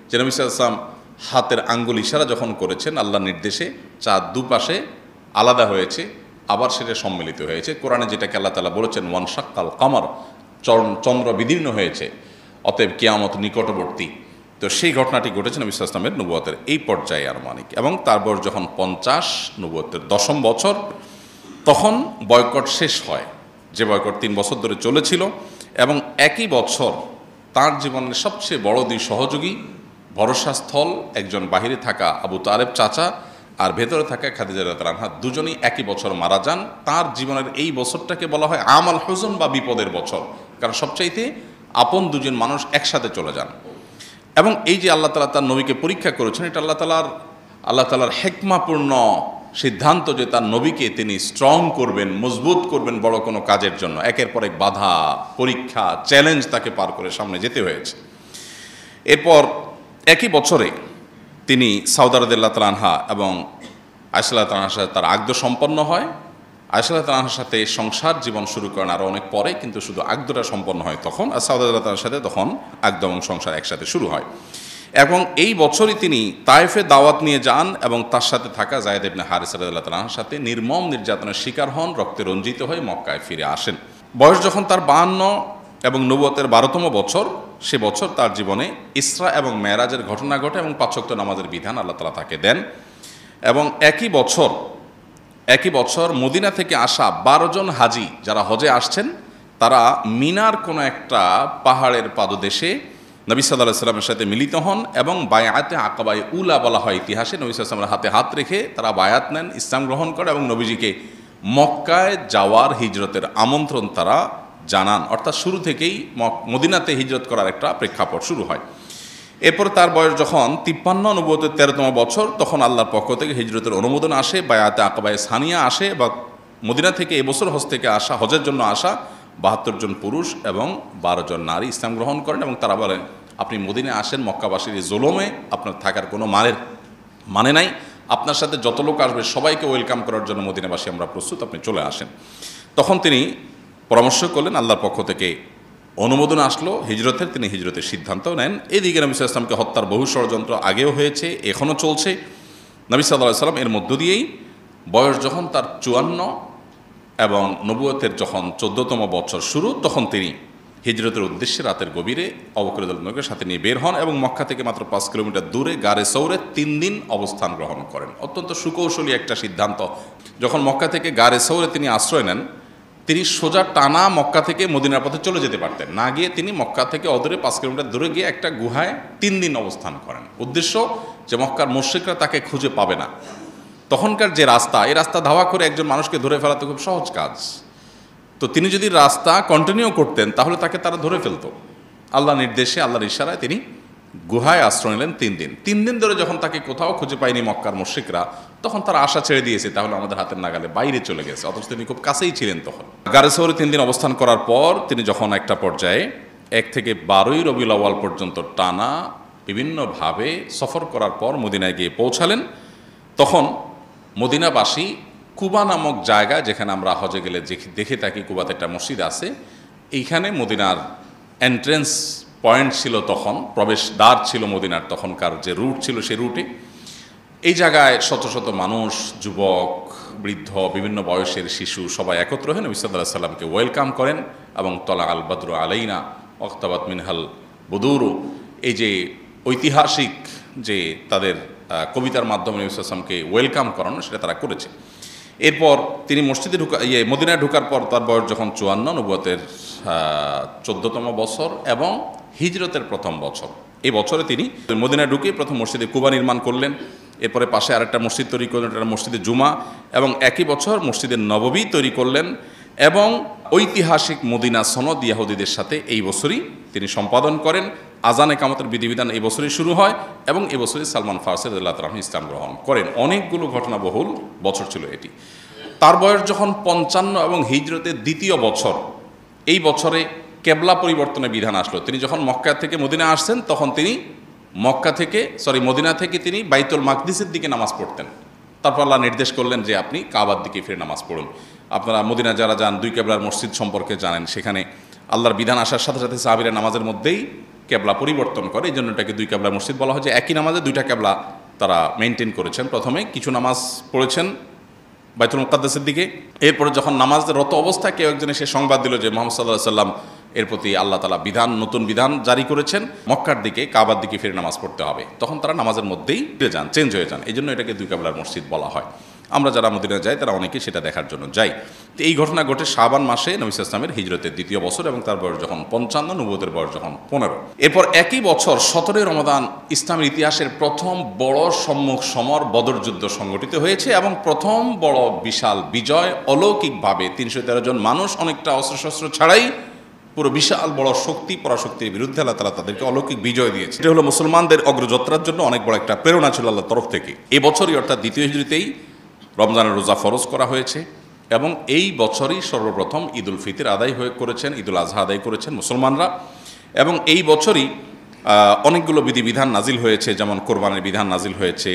যে নবী সাল্লাল্লাহু আলাইহি ওয়াসাল্লাম হাতের আঙ্গুল ইশারা যখন করেছেন আল্লাহর নির্দেশে, চাঁদ দুপাশে আলাদা হয়েছে, আবার সেটা সম্মিলিত হয়েছে। কোরআনে যেটাকে আল্লাহ তাআলা বলেছেন ওয়ানশাক্কাল কামার, চন্দ্র বিদীর্ণ হয়েছে, অতএব কিয়ামত নিকটবর্তী। তো সেই ঘটনাটি ঘটেছে নবী সাল্লাল্লাহু আলাইহি ওয়াসাল্লামের নবুয়তের এই পর্যায়ে আনুমানিক। এবং তার বয়স যখন ৫০, নবুয়তের ১০ম বছর, তখন বয়কট শেষ হয়, যে বয়কট ৩ বছর ধরে চলেছিল। এবং একই বছর তার জীবনের সবচেয়ে বড় ২ সহযোগী, ভরসাস্থল, একজন বাহিরে থাকা আবু তালেব চাচা আর ভেতরে থাকা খাদিজা রাদিয়াল্লাহু আনহা, দুজনেই একই বছর মারা যান। তার জীবনের এই বছরটাকে বলা হয় আমাল হুজন বা বিপদের বছর, কারণ সবচাইতে আপন দুজন মানুষ একসাথে চলে যান। এবং এই যে আল্লাহ তাআলা তার নবীকে পরীক্ষা করেছেন, এটা আল্লাহ তাআলার হিকমাপূর্ণ সিদ্ধান্ত যে তার নবীকে তিনি স্ট্রং করবেন, মজবুত করবেন বড় কোনো কাজের জন্য। একের পর এক বাধা, পরীক্ষা, চ্যালেঞ্জ তাকে পার করে সামনে যেতে হয়েছে। এরপর একই বছরে তিনি সাউদা রাদিয়াল্লাহু তাআলা আনহা এবং আয়েশা রাদিয়াল্লাহু তাআলার সাথে তার আকদ সম্পন্ন হয়। আয়েশা রাদিয়াল্লাহু তাআলার সাথে সংসার জীবন শুরু করেন আরও অনেক পরে, কিন্তু শুধু আকদটা সম্পন্ন হয় তখন, আর সাউদা রাদিয়াল্লাহু তাআলার সাথে তখন আকদ এবং সংসার একসাথে শুরু হয়। এবং এই বছরই তিনি তায়েফে দাওয়াত নিয়ে যান এবং তার সাথে থাকা যায়েদ ইবনে হারিসা রাদিয়াল্লাহু তাআলার সাথে নির্মম নির্যাতনের শিকার হন, রক্তে রঞ্জিত হয়ে মক্কায় ফিরে আসেন। বয়স যখন তার 52 এবং নবুয়তের 12তম বছর, সে বছর তার জীবনে ইসরা এবং মেরাজের ঘটনা ঘটে এবং 5 ওয়াক্ত নামাজের বিধান আল্লাহ তাআলা তাকে দেন। এবং একই বছর মদিনা থেকে আসা 12 জন হাজি যারা হজে আসছেন, তারা মিনার কোনো একটা পাহাড়ের পাদদেশে নবী সাল্লাল্লাহু আলাইহি ওয়াসাল্লামের সাথে মিলিত হন এবং বায়াতে আকাবায়ে উলা বলা হয় ইতিহাসে। নবী সাল্লাল্লাহু আলাইহি ওয়াসাল্লামের হাতে হাত রেখে তারা বায়াত নেন, ইসলাম গ্রহণ করে এবং নবীজিকে মক্কায় যাওয়ার হিজরতের আমন্ত্রণ তারা জানান। অর্থাৎ শুরু থেকেই মদিনাতে হিজরত করার একটা প্রেক্ষাপট শুরু হয়। এরপর তার বয়স যখন 53 নবুয়তের 13তম বছর, তখন আল্লাহর পক্ষ থেকে হিজরতের অনুমোদন আসে, বায়াতে আকাবায়ে সানিয়া আসে, বা মদিনা থেকে এবছর হজ থেকে আসা, হজের জন্য আসা 72 জন পুরুষ এবং 12 জন নারী ইসলাম গ্রহণ করেন। এবং তারা বলেন, আপনি মদিনায় আসেন, মক্কাবাসীর এই জুলুমে আপনার থাকার কোনো মানে নাই, আপনার সাথে যত লোক আসবে সবাইকে ওয়েলকাম করার জন্য মদিনাবাসী আমরা প্রস্তুত, আপনি চলে আসেন। তখন তিনি পরামর্শ করলেন, আল্লাহর পক্ষ থেকে অনুমোদন আসলো হিজরতের, তিনি হিজরতের সিদ্ধান্ত নেন। এদিকে নবী সাল্লাল্লাহু আলাইহি ওয়াসাল্লামকে হত্যার বহু ষড়যন্ত্র আগেও হয়েছে, এখনও চলছে। নবী সাল্লাল্লাহু আলাইহি ওয়াসাল্লাম এর মধ্য দিয়েই বয়স যখন তার 54 এবং নবুয়তের যখন 14তম বছর শুরু, তখন তিনি হিজরতের উদ্দেশ্যে রাতের গভীরে আবু বকর রাদিয়াল্লাহু আনহুকে সাথে নিয়ে বের হন এবং মক্কা থেকে মাত্র 5 কিলোমিটার দূরে গারে সৌরে 3 দিন অবস্থান গ্রহণ করেন। অত্যন্ত সুকৌশলী একটা সিদ্ধান্ত। যখন মক্কা থেকে গারে সৌরে তিনি আশ্রয় নেন, তিনি সোজা টানা মক্কা থেকে মদিনার পথে চলে যেতে পারতেন, না গিয়ে তিনি মক্কা থেকে অদূরে 5 কিলোমিটার দূরে গিয়ে একটা গুহায় 3 দিন অবস্থান করেন। উদ্দেশ্য যে মক্কার মুশরিকরা তাকে খুঁজে পাবে না। তখনকার যে রাস্তা, এই রাস্তা ধাওয়া করে একজন মানুষকে ধরে ফেলা তো খুব সহজ কাজ। তো তিনি যদি রাস্তা কন্টিনিউ করতেন তাহলে তাকে তারা ধরে ফেলতো। আল্লাহ নির্দেশে, আল্লাহর ইশারায় তিনি গুহায় আশ্রয় নিলেন 3 দিন। 3 দিন ধরে যখন তাকে কোথাও খুঁজে পায়নি মক্কার মুশরিকরা, তখন তারা আশা ছেড়ে দিয়েছে তাহলে আমাদের হাতের নাগালে বাইরে চলে গেছে, অথচ তিনি খুব কাছেই ছিলেন। তখন গারে সৌরে 3 দিন অবস্থান করার পর তিনি যখন একটা পর্যায়ে 1 থেকে 12ই রবিউল আউয়াল পর্যন্ত টানা বিভিন্নভাবে সফর করার পর মদিনায় গিয়ে পৌঁছালেন, তখন মদিনাবাসী কুবা নামক জায়গা, যেখানে আমরা হজে গেলে দেখে থাকি কুবাতে একটা মসজিদ আছে, এইখানে মদিনার এন্ট্রেন্স পয়েন্ট ছিল, তখন প্রবেশদ্বার ছিল মদিনার, তখনকার যে রুট ছিল সেই রুটে। এই জায়গায় শত শত মানুষ, যুবক, বৃদ্ধ, বিভিন্ন বয়সের শিশু সবাই একত্র হয়ে নবী সাল্লাল্লাহু আলাইহি ওয়াসাল্লামকে ওয়েলকাম করেন এবং তলা আল বদরু আলাইনা ওয়াক্তাবাত মিনহাল বুদুরু, এই যে ঐতিহাসিক যে তাদের কবিতার মাধ্যমে নবী সাল্লাল্লাহু আলাইহি ওয়াসাল্লামকে ওয়েলকাম করানো, সেটা তারা করেছে। এরপর তিনি মসজিদে মদিনায় ঢোকার পর তার বয়স যখন 54, নবুয়তের 14তম বছর এবং হিজরতের প্রথম বছর, এই বছরে তিনি মদিনায় ঢুকে প্রথম মসজিদে কুবা নির্মাণ করলেন। এরপরে পাশে আরেকটা মসজিদ তৈরি করলেন, এটা মসজিদে জুমা, এবং একই বছর মসজিদে নববী তৈরি করলেন। এবং ঐতিহাসিক মদিনা সনদ ইয়াহুদীদের সাথে এই বছরই তিনি সম্পাদন করেন। আজান একামতের বিধিবিধান এই বছরই শুরু হয় এবং এই বছরই সালমান ফারসি রাদিয়াল্লাহু তাআলা আনহু ইসলাম গ্রহণ করেন। অনেকগুলো ঘটনাবহুল বছর ছিল এটি। তার বয়স যখন 55 এবং হিজরতের 2য় বছর, এই বছরে কেবলা পরিবর্তনের বিধান আসলো। তিনি যখন মক্কা থেকে মদিনা আসছেন, তখন তিনি মদিনা থেকে তিনি বাইতুল মাকদিসের দিকে নামাজ পড়তেন। তারপর আল্লাহ নির্দেশ করলেন যে আপনি কাবার দিকে ফিরে নামাজ পড়ুন। আপনারা মদিনা যারা যান, 2 কেবলার মসজিদ সম্পর্কে জানেন, সেখানে আল্লাহর বিধান আসার সাথে সাথে সাহাবীরা নামাজের মধ্যেই কেবলা পরিবর্তন করে, এই জন্য এটাকে 2 কেবলার মসজিদ বলা হয়। যে একই নামাজে 2টা কেবলা তারা মেনটেন করেছেন। প্রথমে কিছু নামাজ পড়েছেন বাইতুল মুকাদ্দাসের দিকে, এরপরে যখন নামাজের রত অবস্থায় কেউ একজন এসে সংবাদ দিল যে মুহাম্মদ সাল্লাল্লাহু আলাইহি ওয়াসাল্লাম এর প্রতি আল্লাহ তাআলা নতুন বিধান জারি করেছেন, মক্কার দিকে কাবার দিকে ফিরে নামাজ পড়তে হবে, তখন তারা নামাজের মধ্যেই চেঞ্জ হয়ে যান। এই জন্য এটাকে 2 কেবলার মসজিদ বলা হয়। আমরা যারা মদিনায় যাই তারা অনেকে সেটা দেখার জন্য যাই। তো এই ঘটনা ঘটে শাবান মাসে নবী সাল্লাল্লাহু আলাইহি ওয়াসাল্লামের হিজরতের 2য় বছর এবং তার বয়স যখন 55, নবুয়তের বয়স যখন 15। এরপর একই বছর 17 রমাদান ইসলামের ইতিহাসের প্রথম বড় সম্মুখ সমর বদর যুদ্ধ সংগঠিত হয়েছে এবং প্রথম বড় বিশাল বিজয়, অলৌকিকভাবে 313 জন মানুষ অনেকটা অস্ত্রশস্ত্র ছাড়াই পুরো বিশাল বড় শক্তি পরাশক্তির বিরুদ্ধে আল্লাহ তাআলা তাদেরকে অলৌকিক বিজয় দিয়েছে। এটা হলো মুসলমানদের অগ্রযাত্রার জন্য অনেক বড় একটা প্রেরণা ছিল আল্লাহর তরফ থেকে। এই বছরই অর্থাৎ 2য় হিজরিতেই রমজানের রোজা ফরজ করা হয়েছে এবং এই বছরই সর্বপ্রথম ঈদুল ফিতর আদায় করেছেন, ঈদুল আজহা আদায় করেছেন মুসলমানরা। এবং এই বছরই অনেকগুলো বিধিবিধান নাজিল হয়েছে, যেমন কোরবানির বিধান নাজিল হয়েছে,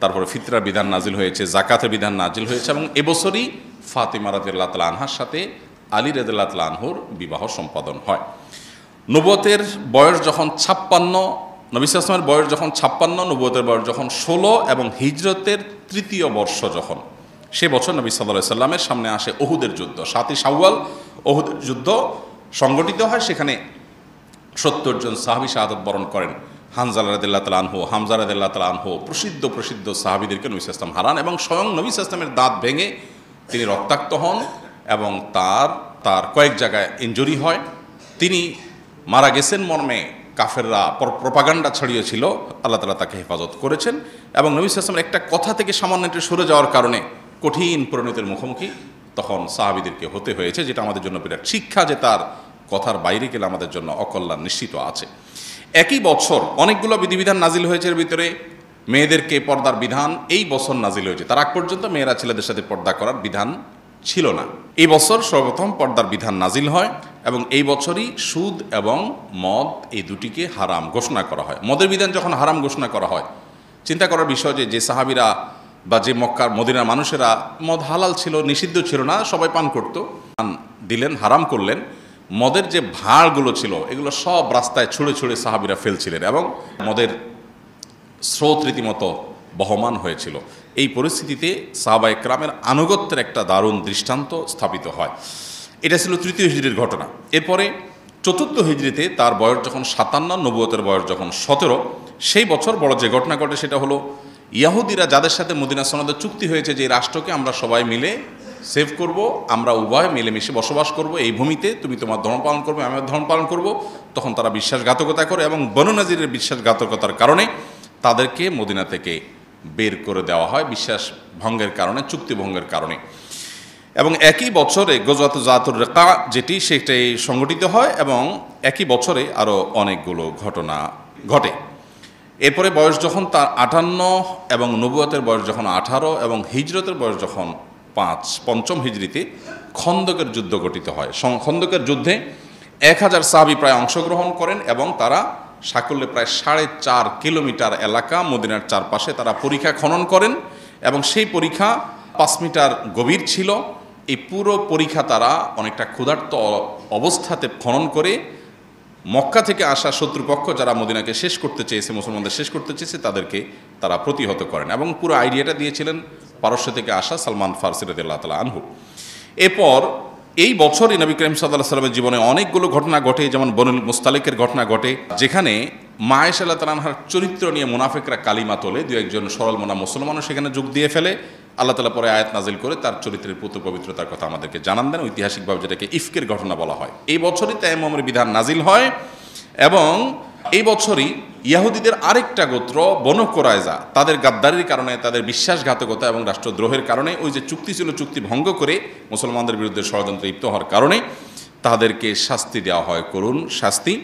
তারপরে ফিতরার বিধান নাজিল হয়েছে, জাকাতের বিধান নাজিল হয়েছে, এবং এবছরই ফাতিমা রাদিয়াল্লাহু তাআলা আনহার সাথে আলী রাদিয়াল্লাহু তাআলা আনহুর বিবাহ সম্পাদন হয়। নবুয়তের বয়স যখন 56, নবী সাল্লাল্লাহু আলাইহি ওয়াসাল্লামের বয়স যখন 56, নবুয়তের বয়স যখন 16 এবং হিজরতের 3য় বর্ষ যখন, সে বছর নবী সাল্লাল্লাহু আলাইহি ওয়াসাল্লামের সামনে আসে উহুদের যুদ্ধ। 7ই শাওয়াল উহুদের যুদ্ধ সংগঠিত হয়। সেখানে 70 জন সাহাবী শাহাদাত বরণ করেন। হানজালা রাদিয়াল্লাহু তাআলা আনহু, হামজা রাদিয়াল্লাহু তাআলা আনহু, প্রসিদ্ধ সাহাবীদেরকে নবী সাল্লাল্লাহু আলাইহি ওয়াসাল্লাম হারান, এবং স্বয়ং নবী সাল্লাল্লাহু আলাইহি ওয়াসাল্লামের দাঁত ভেঙে তিনি রক্তাক্ত হন এবং তার কয়েক জায়গায় ইনজুরি হয়। তিনি মারা গেছেন মর্মে কাফেররা প্রপাগান্ডা ছড়িয়েছিল, আল্লাহ তাআলা তাকে হেফাজত করেছেন, এবং নবী সাল্লাল্লাহু আলাইহি ওয়াসাল্লামের একটা কথা থেকে সামান্য একটু সরে যাওয়ার কারণে কঠিন পরিণতির মুখোমুখি তখন সাহাবীদেরকে হতে হয়েছে, যেটা আমাদের জন্য বিরাট শিক্ষা, যে তার কথার বাইরে গেলে আমাদের জন্য অকল্যাণ নিশ্চিত আছে। একই বছর অনেকগুলো বিধিবিধান নাজিল হয়েছে। এর ভিতরে মেয়েদেরকে পর্দার বিধান এই বছর নাজিল হয়েছে। তার আগ পর্যন্ত মেয়েরা ছেলেদের সাথে পর্দা করার বিধান ছিল না। এই বছর সর্বপ্রথম পর্দার বিধান নাজিল হয়, এবং এই বছরই সুদ এবং মদ এই দুটিকে হারাম ঘোষণা করা হয়। মদের বিধান যখন হারাম ঘোষণা করা হয়, চিন্তা করার বিষয় যে সাহাবীরা বা যে মক্কার মদিনার মানুষেরা, মদ হালাল ছিল, নিষিদ্ধ ছিল না, সবাই পান করত, দিলেন, হারাম করলেন। মদের যে ভাঁড়গুলো ছিল এগুলো সব রাস্তায় ছুঁড়ে ছুঁড়ে সাহাবীরা ফেলছিলেন, এবং মদের স্রোত রীতিমতো বহমান হয়েছিল। এই পরিস্থিতিতে সাহাবায়ে কেরামের আনুগত্যের একটা দারুণ দৃষ্টান্ত স্থাপিত হয়। এটা ছিল 3য় হিজরির ঘটনা। এরপরে 4র্থ হিজরিতে তার বয়স যখন 57, নবুয়তের বয়স যখন 17, সেই বছর বড় যে ঘটনা ঘটে সেটা হলো ইয়াহুদিরা, যাদের সাথে মদিনা সনদের চুক্তি হয়েছে যে এই রাষ্ট্রকে আমরা সবাই মিলে সেভ করব, আমরা উভয় মিলেমিশে বসবাস করব, এই ভূমিতে তুমি তোমার ধর্ম পালন করবে, আমি আমার ধর্ম পালন করব, তখন তারা বিশ্বাসঘাতকতা করে, এবং বনু নাজিরের বিশ্বাসঘাতকতার কারণে তাদেরকে মদিনা থেকে বের করে দেওয়া হয়, বিশ্বাস ভঙ্গের কারণে, চুক্তি ভঙ্গের কারণে। এবং একই বছরে গজওয়াত যাতুর রিকা যেটি, সেটাই সংগঠিত হয়, এবং একই বছরে আরও অনেকগুলো ঘটনা ঘটে। এরপরে বয়স যখন তার 58, এবং নবুয়তের বয়স যখন 18, এবং হিজরতের বয়স যখন 5, 5ম হিজরিতে খন্দকের যুদ্ধ গঠিত হয়। খন্দকের যুদ্ধে 1000 সাহাবী প্রায় অংশগ্রহণ করেন, এবং তারা সাকল্যে প্রায় 4.5 কিলোমিটার এলাকা মদিনার চারপাশে তারা পরীক্ষা খনন করেন, এবং সেই পরীক্ষা 5 মিটার গভীর ছিল। এই পুরো পরীক্ষা তারা অনেকটা ক্ষুধার্ত অবস্থাতে খনন করে মক্কা থেকে আসা শত্রুপক্ষ যারা মদিনাকে শেষ করতে চেয়েছে, মুসলমানদের শেষ করতে চেয়েছে, তাদেরকে তারা প্রতিহত করেন, এবং পুরো আইডিয়াটা দিয়েছিলেন পারস্য থেকে আসা সালমান ফারসি রাদিয়াল্লাহু তাআলা আনহু। এরপর এই বছরই নবী করিম সাল্লাল্লাহু আলাইহি ওয়াসাল্লামের জীবনে অনেকগুলো ঘটনা ঘটে, যেমন বনুল মুস্তালিকের ঘটনা ঘটে, যেখানে মা আয়েশা রাদিয়াল্লাহু তাআলা আনহার চরিত্র নিয়ে মুনাফিকরা কালিমা তোলে, দু একজন সরল মনা মুসলমানও সেখানে যোগ দিয়ে ফেলে। আল্লাহ তাআলা পরে আয়াত নাজিল করে তার চরিত্রের পুত পবিত্রতার কথা আমাদেরকে জানান দেন, ঐতিহাসিকভাবে যেটাকে ইফকের ঘটনা বলা হয়। এই বছরই তায়াম্মুমের বিধান নাজিল হয়, এবং এই বছরই ইয়াহুদিদের আরেকটা গোত্র বনু কুরাইজা, তাদের গাদ্দারির কারণে, তাদের বিশ্বাসঘাতকতা এবং রাষ্ট্রদ্রোহের কারণে, ওই যে চুক্তি ছিল, চুক্তি ভঙ্গ করে মুসলমানদের বিরুদ্ধে ষড়যন্ত্রে লিপ্ত হওয়ার কারণে তাদেরকে শাস্তি দেওয়া হয়, করুণ শাস্তি।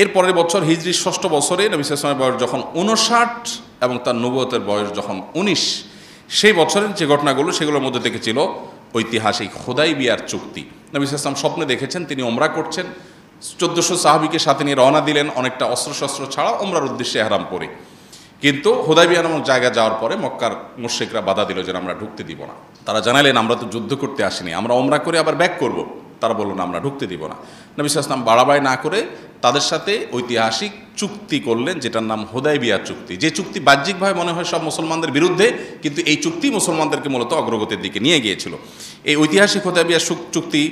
এর পরের বছর হিজরির 6ষ্ঠ বছরে নবী সাল্লাল্লাহু আলাইহি ওয়াসাল্লামের বয়স যখন 59, এবং তার নবুয়তের বয়স যখন 19, সেই বছরের যে ঘটনাগুলো সেগুলোর মধ্যে থেকে ছিল ঐতিহাসিক হুদাইবিয়ার চুক্তি। নবী সাল্লাল্লাহু আলাইহি ওয়াসাল্লাম স্বপ্নে দেখেছেন তিনি ওমরা করছেন, 1400 সাহাবীকে সাথে নিয়ে রওনা দিলেন, অনেকটা অস্ত্রশস্ত্র ছাড়া ওমরার উদ্দেশ্যে ইহরাম পরে। কিন্তু হুদাইবিয়া নামক জায়গা যাওয়ার পরে মক্কার মুশরিকরা বাধা দিল যে আমরা ঢুকতে দিব না। তারা জানালেন আমরা তো যুদ্ধ করতে আসিনি, আমরা ওমরা করে আবার ব্যাক করব। তারা বলল না, আমরা ঢুকতে দিব না। নবী সাল্লাল্লাহু আলাইহি ওয়াসাল্লাম বাড়াবাড়ি না করে তাদের সাথে ঐতিহাসিক চুক্তি করলেন, যেটার নাম হুদাইবিয়া চুক্তি। যে চুক্তি বাহ্যিকভাবে মনে হয় সব মুসলমানদের বিরুদ্ধে, কিন্তু এই চুক্তি মুসলমানদেরকে মূলত অগ্রগতির দিকে নিয়ে গিয়েছিল। এই ঐতিহাসিক হুদাইবিয়া চুক্তি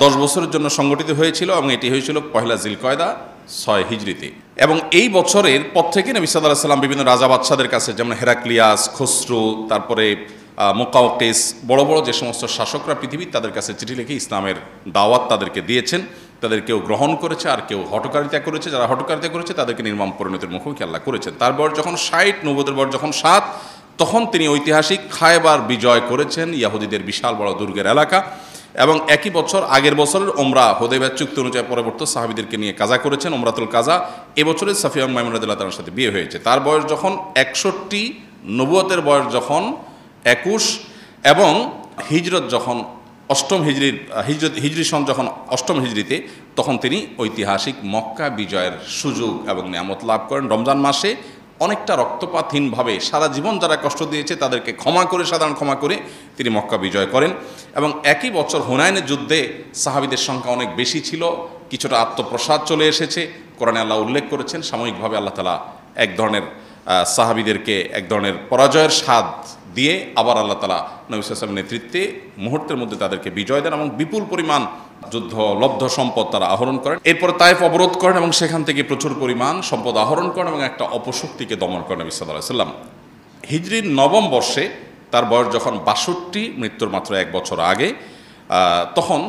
10 বছরের জন্য সংগঠিত হয়েছিল, এবং এটি হয়েছিল 1 জিলকয়দা 6 হিজরিতে। এবং এই বছরের পর থেকে নবী সাল্লাল্লাহু আলাইহি ওয়াসাল্লাম বিভিন্ন রাজা বাদশাদের কাছে, যেমন হেরাক্লিয়াস, খসরু, তারপরে মুকাওকিস, বড় বড় যে সমস্ত শাসকরা পৃথিবীর, তাদের কাছে চিঠি লিখে ইসলামের দাওয়াত তাদেরকে দিয়েছেন। তাদের কেউ গ্রহণ করেছে, আর কেউ হঠকারিতা করেছে। যারা হঠকারিতা করেছে তাদেরকে নির্মম পরিণতির মুখোমুখি আল্লাহ করেছেন। তার বয়স যখন 60, নবুয়তের বয়স যখন 7, তখন তিনি ঐতিহাসিক খায়বার বিজয় করেছেন, ইয়াহুদিদের বিশাল বড় দুর্গের এলাকা। এবং একই বছর, আগের বছরের ওমরা হুদাইবিয়া চুক্তি অনুযায়ী পরবর্তী সাহাবীদেরকে নিয়ে কাজা করেছেন, ওমরাতুল কাজা। এবছরের সাফিয়া মাইমুন রাদিয়াল্লাহু তাআলার সাথে বিয়ে হয়েছে। তার বয়স যখন 61, নবুয়তের বয়স যখন 21, এবং হিজরত যখন 8ম হিজরি সন যখন 8ম হিজরিতে, তখন তিনি ঐতিহাসিক মক্কা বিজয়ের সুযোগ এবং নিয়ামত লাভ করেন। রমজান মাসে অনেকটা রক্তপাতহীনভাবে সারা জীবন যারা কষ্ট দিয়েছে তাদেরকে সাধারণ ক্ষমা করে তিনি মক্কা বিজয় করেন। এবং একই বছর হুনাইনের যুদ্ধে সাহাবীদের সংখ্যা অনেক বেশি ছিল, কিছুটা আত্মপ্রসাদ চলে এসেছে। কোরআনে আল্লাহ উল্লেখ করেছেন সাময়িকভাবে আল্লাহ তাআলা এক ধরনের সাহাবীদেরকে এক ধরনের পরাজয়ের স্বাদ দিয়ে আবার আল্লাহ তাআলা নবী সাল্লাল্লাহু আলাইহি ওয়াসাল্লামের নেতৃত্বে মুহূর্তের মধ্যে তাদেরকে বিজয় দেন এবং বিপুল পরিমাণ লব্ধ সম্পদ তারা আহরণ করেন। এরপরে তায়েফ অবরোধ করেন এবং সেখান থেকে প্রচুর পরিমাণ সম্পদ আহরণ করেন এবং একটা অপশক্তিকে দমন করেন নবী সাল্লাল্লাহু আলাইহি ওয়াসাল্লাম। হিজরির 9 বর্ষে তার বয়স যখন 62, মৃত্যুর মাত্র 1 বছর আগে, তখন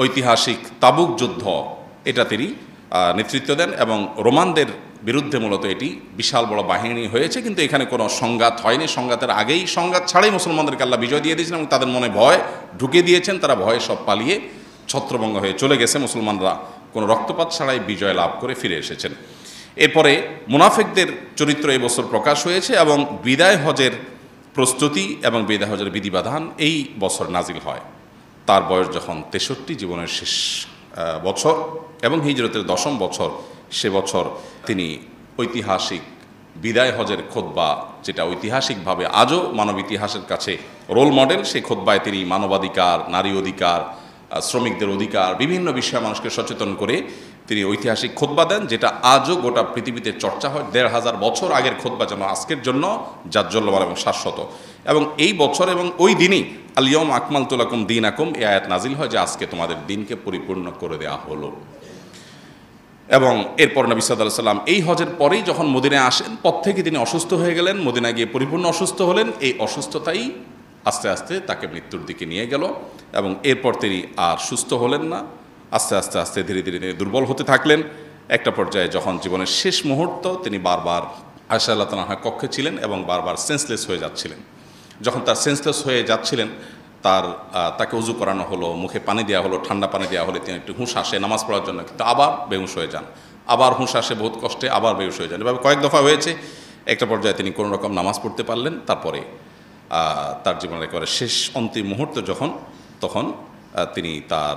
ঐতিহাসিক তাবুক যুদ্ধ এটা তিনি নেতৃত্ব দেন এবং রোমানদের বিরুদ্ধে মূলত এটি বিশাল বড় বাহিনী হয়েছে, কিন্তু এখানে কোনো সংঘাত হয়নি। সংঘাতের আগেই, সংঘাত ছাড়াই মুসলমানদেরকে আল্লাহ বিজয় দিয়ে দিয়েছেন এবং তাদের মনে ভয় ঢুকে দিয়েছেন। তারা ভয়ে সব পালিয়ে ছত্রভঙ্গ হয়ে চলে গেছে। মুসলমানরা কোনো রক্তপাত ছাড়াই বিজয় লাভ করে ফিরে এসেছেন। এরপরে মুনাফিকদের চরিত্র এই বছর প্রকাশ হয়েছে এবং বিদায় হজের প্রস্তুতি এবং বিদায় হজের বিধিবিধান এই বছর নাজিল হয়। তার বয়স যখন 63, জীবনের শেষ বছর এবং হিজরতের 10ম বছর, সে বছর তিনি ঐতিহাসিক বিদায় হজের খুতবা, যেটা ঐতিহাসিকভাবে আজও মানব ইতিহাসের কাছে রোল মডেল, সেই খুতবায় তিনি মানবাধিকার, নারী অধিকার, শ্রমিকদের অধিকার, বিভিন্ন বিষয়ে মানুষকে সচেতন করে তিনি ঐতিহাসিক খুতবা দেন, যেটা আজও গোটা পৃথিবীতে চর্চা হয়। 1500 বছর আগের খুতবা যেন আজকের জন্য জাজ্জল্যমান এবং শাশ্বত। এবং এই বছর এবং ওই দিনই আল ইয়াউমা আকমালতু লাকুম দীনাকুম এই আয়াত নাজিল হয় যে আজকে তোমাদের দিনকে পরিপূর্ণ করে দেওয়া হলো। এবং এরপর নবী সাল্লাল্লাহু আলাইহি ওয়াসাল্লাম এই হজের পরেই যখন মদিনায় আসেন, পর থেকে তিনি অসুস্থ হয়ে গেলেন, মদিনায় গিয়ে পরিপূর্ণ অসুস্থ হলেন। এই অসুস্থতাই আস্তে আস্তে তাকে মৃত্যুর দিকে নিয়ে গেল এবং এরপর তিনি আর সুস্থ হলেন না। আস্তে আস্তে আস্তে ধীরে ধীরে তিনি দুর্বল হতে থাকলেন। একটা পর্যায়ে যখন জীবনের শেষ মুহূর্ত, তিনি বারবার আয়েশা রাদিয়াল্লাহু তাআলার কক্ষে ছিলেন এবং বারবার সেন্সলেস হয়ে যাচ্ছিলেন। যখন তার সেন্সলেস হয়ে যাচ্ছিলেন, তাকে উজু করানো হলো, মুখে পানি দেওয়া হলো, ঠান্ডা পানি দেওয়া হলে তিনি একটু হুঁশ আসে নামাজ পড়ার জন্য, কিন্তু আবার বেহুশ হয়ে যান, আবার হুঁশ আসে বহুত কষ্টে, আবার বেহুশ হয়ে যান। এভাবে কয়েক দফা হয়েছে। একটা পর্যায়ে তিনি কোনো রকম নামাজ পড়তে পারলেন। তারপরে তার জীবনের একেবারে শেষ অন্তিম মুহূর্ত তখন তিনি তার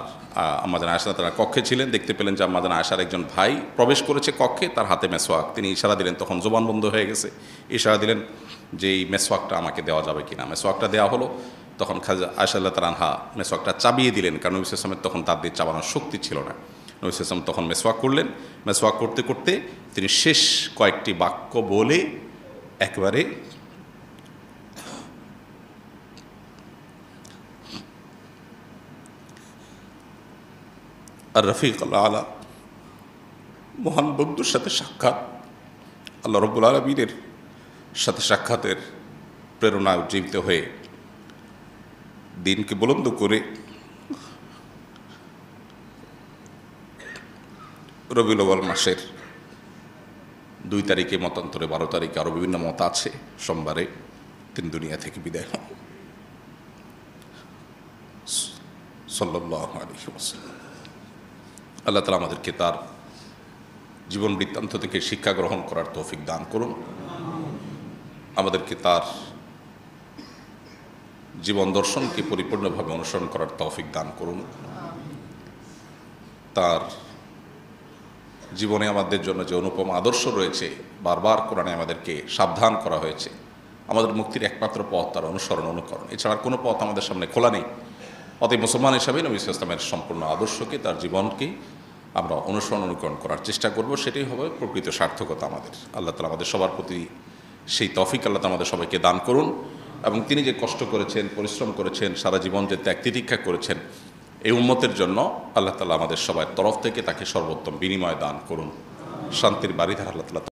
আম্মা জান আয়েশা তার কক্ষে ছিলেন, দেখতে পেলেন যে আম্মা জান আয়েশার একজন ভাই প্রবেশ করেছে কক্ষে, তার হাতে মেসওয়াক। তিনি ইশারা দিলেন, তখন জবান বন্ধ হয়ে গেছে, ইশারা দিলেন যে এই মেসওয়াকটা আমাকে দেওয়া যাবে কিনা। মেসওয়াকটা দেওয়া হলো। তখন আয়েশা রাদিয়াল্লাহু তাআলা মেসওয়াকটা চাবিয়ে দিলেন, কারণ নবী সাল্লাল্লাহু আলাইহি ওয়াসাল্লামের তখন দাঁত দিয়ে চাবানোর শক্তি ছিল না। নবী সাল্লাল্লাহু আলাইহি ওয়াসাল্লাম তখন মেসওয়াক করলেন। মেসওয়াক করতে করতে তিনি শেষ কয়েকটি বাক্য বলে একেবারে আর রফিক আলা, মহান বন্ধুর সাথে সাক্ষাৎ, আল্লাহ রাব্বুল আলামিনের সাথে সাক্ষাতের প্রেরণায় উজ্জীবিত হয়ে দিনকে বুলন্দ করে রবিউল আউয়াল মাসের 2 তারিখে, মতান্তরে 12 তারিখে, আরও বিভিন্ন মত আছে, সোমবারে তিনি দুনিয়া থেকে বিদায় হন সাল্লাল্লাহু আলাইহি ওয়াসাল্লাম। আল্লাহ তাআলা আমাদেরকে তার জীবন বৃত্তান্ত থেকে শিক্ষা গ্রহণ করার তৌফিক দান করুন। আমাদেরকে তার জীবন দর্শনকে পরিপূর্ণভাবে অনুসরণ করার তৌফিক দান করুন। তার জীবনে আমাদের জন্য যে অনুপম আদর্শ রয়েছে, বারবার কোরআনে আমাদেরকে সাবধান করা হয়েছে, আমাদের মুক্তির একমাত্র পথ তার অনুসরণ, অনুকরণ, এছাড়া কোনো পথ আমাদের সামনে খোলা নেই। অতএব মুসলমান হিসাবে নবী সাল্লাল্লাহু আলাইহি ওয়াসাল্লামের সম্পূর্ণ আদর্শকে, তার জীবনকে আমরা অনুসরণ, অনুকরণ করার চেষ্টা করব। সেটাই হবে প্রকৃত সার্থকতা আমাদের। আল্লাহ তাআলা আমাদের সবার প্রতি সেই তৌফিক আল্লাহ তাআলা আমাদের সবাইকে দান করুন এবং তিনি যে কষ্ট করেছেন, পরিশ্রম করেছেন, সারা জীবন যে ত্যাগ তিতিক্ষা করেছেন এই উম্মতের জন্য, আল্লাহ তাআলা আমাদের সবার তরফ থেকে তাকে সর্বোত্তম বিনিময় দান করুন। শান্তির বাড়িধার আল্লাহ তাআলা